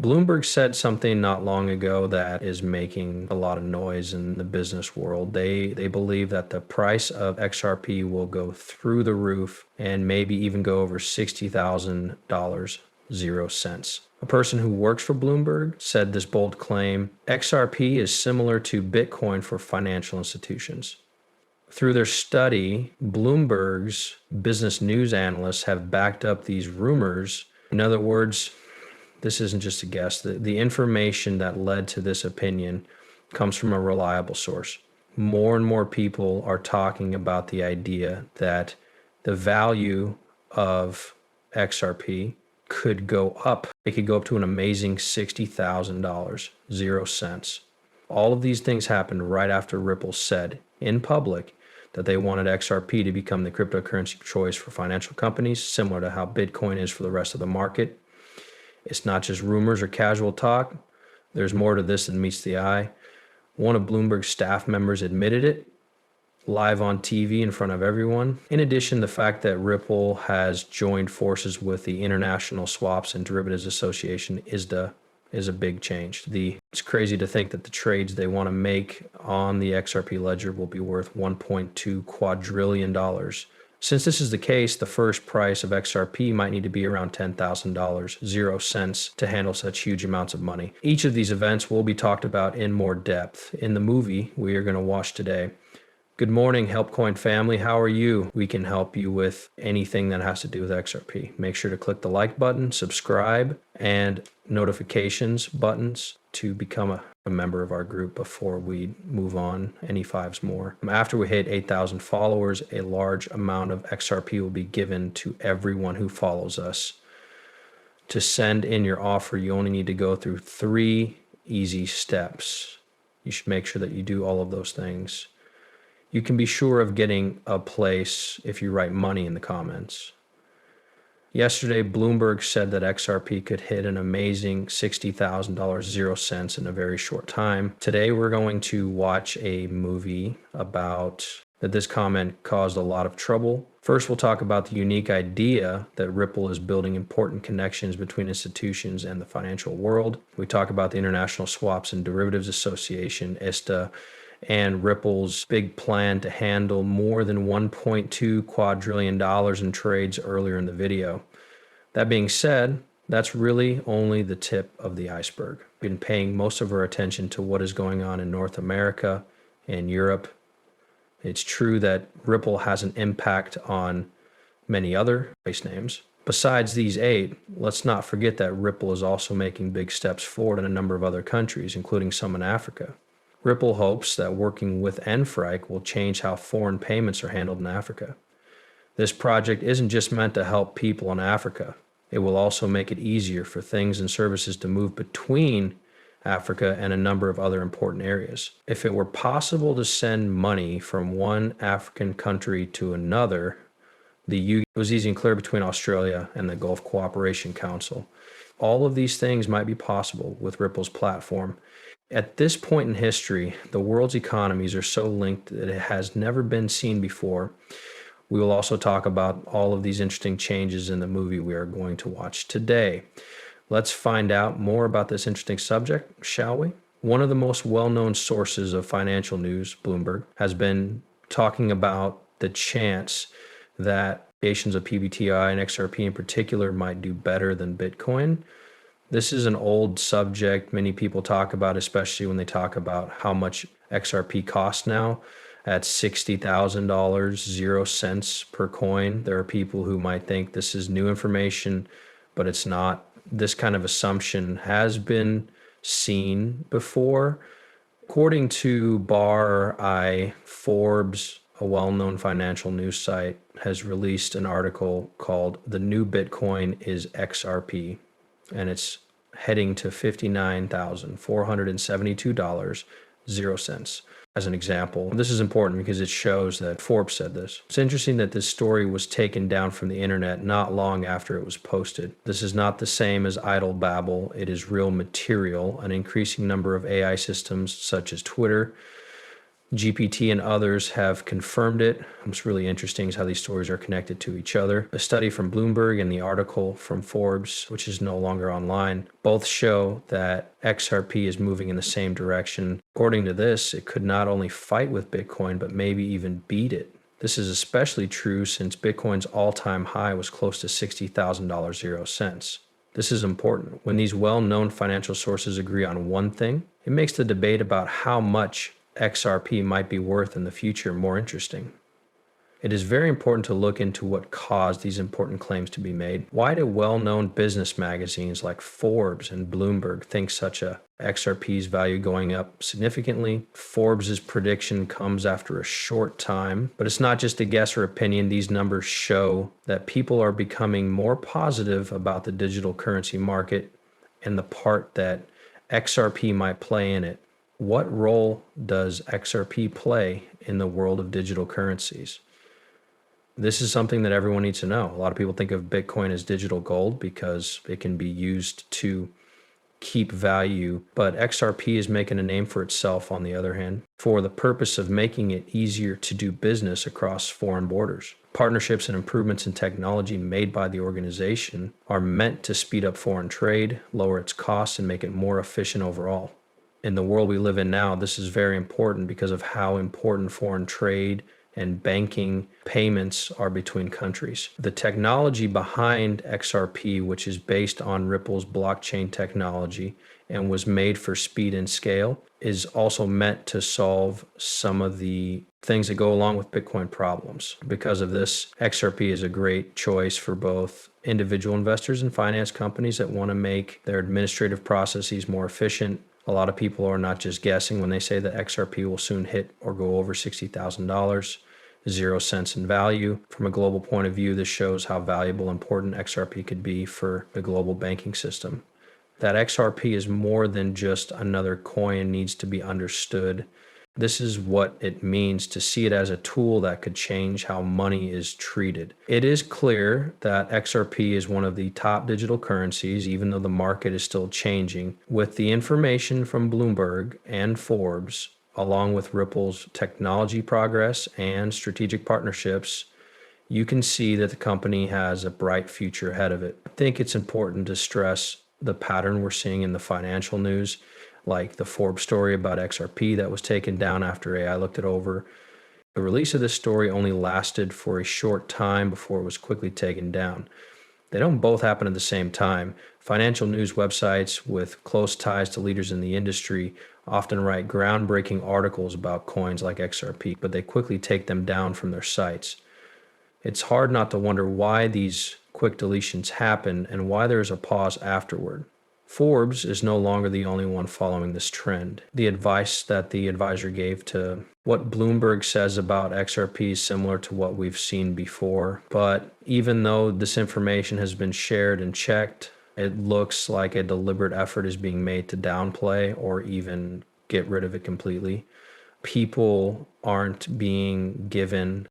Bloomberg said something not long ago that is making a lot of noise in the business world. They believe that the price of XRP will go through the roof and maybe even go over $60,000, 0 cents. A person who works for Bloomberg said this bold claim: XRP is similar to Bitcoin for financial institutions. Through their study, Bloomberg's business news analysts have backed up these rumors. In other words, this isn't just a guess. The information that led to this opinion comes from a reliable source. More and more people are talking about the idea that the value of XRP could go up. It could go up to an amazing $60,000, 0 cents. All of these things happened right after Ripple said in public that they wanted XRP to become the cryptocurrency of choice for financial companies, similar to how Bitcoin is for the rest of the market. It's not just rumors or casual talk. There's more to this than meets the eye. One of Bloomberg's staff members admitted it live on TV in front of everyone. In addition, the fact that Ripple has joined forces with the International Swaps and Derivatives Association is a big change. It's crazy to think that the trades they want to make on the XRP ledger will be worth $1.2 quadrillion. Since this is the case, the first price of XRP might need to be around $10,000, 0 cents, to handle such huge amounts of money. Each of these events will be talked about in more depth in the movie we are going to watch today. Good morning, HelpCoin family. How are you? We can help you with anything that has to do with XRP. Make sure to click the like button, subscribe, and notifications buttons to become a member of our group before we move on any fives more. After we hit 8,000 followers, a large amount of XRP will be given to everyone who follows us. To send in your offer, you only need to go through 3 easy steps. You should make sure that you do all of those things. You can be sure of getting a place if you write money in the comments. Yesterday, Bloomberg said that XRP could hit an amazing $60,000, 0 cents in a very short time. Today, we're going to watch a movie about that this comment caused a lot of trouble. First, we'll talk about the unique idea that Ripple is building important connections between institutions and the financial world. We talk about the International Swaps and Derivatives Association, ISTA, and Ripple's big plan to handle more than $1.2 quadrillion in trades earlier in the video. That being said, that's really only the tip of the iceberg. We've been paying most of our attention to what is going on in North America and Europe. It's true that Ripple has an impact on many other place names. Besides these 8, let's not forget that Ripple is also making big steps forward in a number of other countries, including some in Africa. Ripple hopes that working with NFRIC will change how foreign payments are handled in Africa. This project isn't just meant to help people in Africa. It will also make it easier for things and services to move between Africa and a number of other important areas. If it were possible to send money from one African country to another, it was easy and clear between Australia and the Gulf Cooperation Council. All of these things might be possible with Ripple's platform. At this point in history, the world's economies are so linked that it has never been seen before. We will also talk about all of these interesting changes in the movie we are going to watch today. Let's find out more about this interesting subject, shall we? One of the most well-known sources of financial news, Bloomberg, has been talking about the chance that applications of PBTI and XRP in particular might do better than Bitcoin. This is an old subject many people talk about, especially when they talk about how much XRP costs now at $60,000, 0 cents per coin. There are people who might think this is new information, but it's not. This kind of assumption has been seen before. According to Forbes, a well-known financial news site, has released an article called "The New Bitcoin is XRP." And it's heading to $59,472, 0 cents. As an example, this is important because it shows that Forbes said this. It's interesting that this story was taken down from the internet not long after it was posted. This is not the same as idle babble. It is real material. An increasing number of AI systems, such as Twitter, GPT and others have confirmed it. What's really interesting is how these stories are connected to each other. A study from Bloomberg and the article from Forbes, which is no longer online, both show that XRP is moving in the same direction. According to this, it could not only fight with Bitcoin, but maybe even beat it. This is especially true since Bitcoin's all-time high was close to $60,000 0 cents. This is important. When these well-known financial sources agree on one thing, it makes the debate about how much XRP might be worth in the future more interesting. It is very important to look into what caused these important claims to be made. Why do well-known business magazines like Forbes and Bloomberg think such a XRP's value going up significantly? Forbes's prediction comes after a short time, but it's not just a guess or opinion. These numbers show that people are becoming more positive about the digital currency market and the part that XRP might play in it. What role does XRP play in the world of digital currencies? This is something that everyone needs to know. A lot of people think of Bitcoin as digital gold because it can be used to keep value, but XRP is making a name for itself, on the other hand, for the purpose of making it easier to do business across foreign borders. Partnerships and improvements in technology made by the organization are meant to speed up foreign trade, lower its costs, and make it more efficient overall. In the world we live in now, this is very important because of how important foreign trade and banking payments are between countries. The technology behind XRP, which is based on Ripple's blockchain technology and was made for speed and scale, is also meant to solve some of the things that go along with Bitcoin problems. Because of this, XRP is a great choice for both individual investors and finance companies that want to make their administrative processes more efficient. A lot of people are not just guessing when they say that XRP will soon hit or go over $60,000, 0 cents in value. From a global point of view, this shows how valuable and important XRP could be for the global banking system. That XRP is more than just another coin needs to be understood. This is what it means to see it as a tool that could change how money is treated. It is clear that XRP is one of the top digital currencies, even though the market is still changing. With the information from Bloomberg and Forbes, along with Ripple's technology progress and strategic partnerships, you can see that the company has a bright future ahead of it. I think it's important to stress the pattern we're seeing in the financial news, like the Forbes story about XRP that was taken down after AI looked it over. The release of this story only lasted for a short time before it was quickly taken down. They don't both happen at the same time. Financial news websites with close ties to leaders in the industry often write groundbreaking articles about coins like XRP, but they quickly take them down from their sites. It's hard not to wonder why these quick deletions happen and why there is a pause afterward. Forbes is no longer the only one following this trend. The advice that the advisor gave to what Bloomberg says about XRP is similar to what we've seen before. But even though this information has been shared and checked, it looks like a deliberate effort is being made to downplay or even get rid of it completely. People aren't being given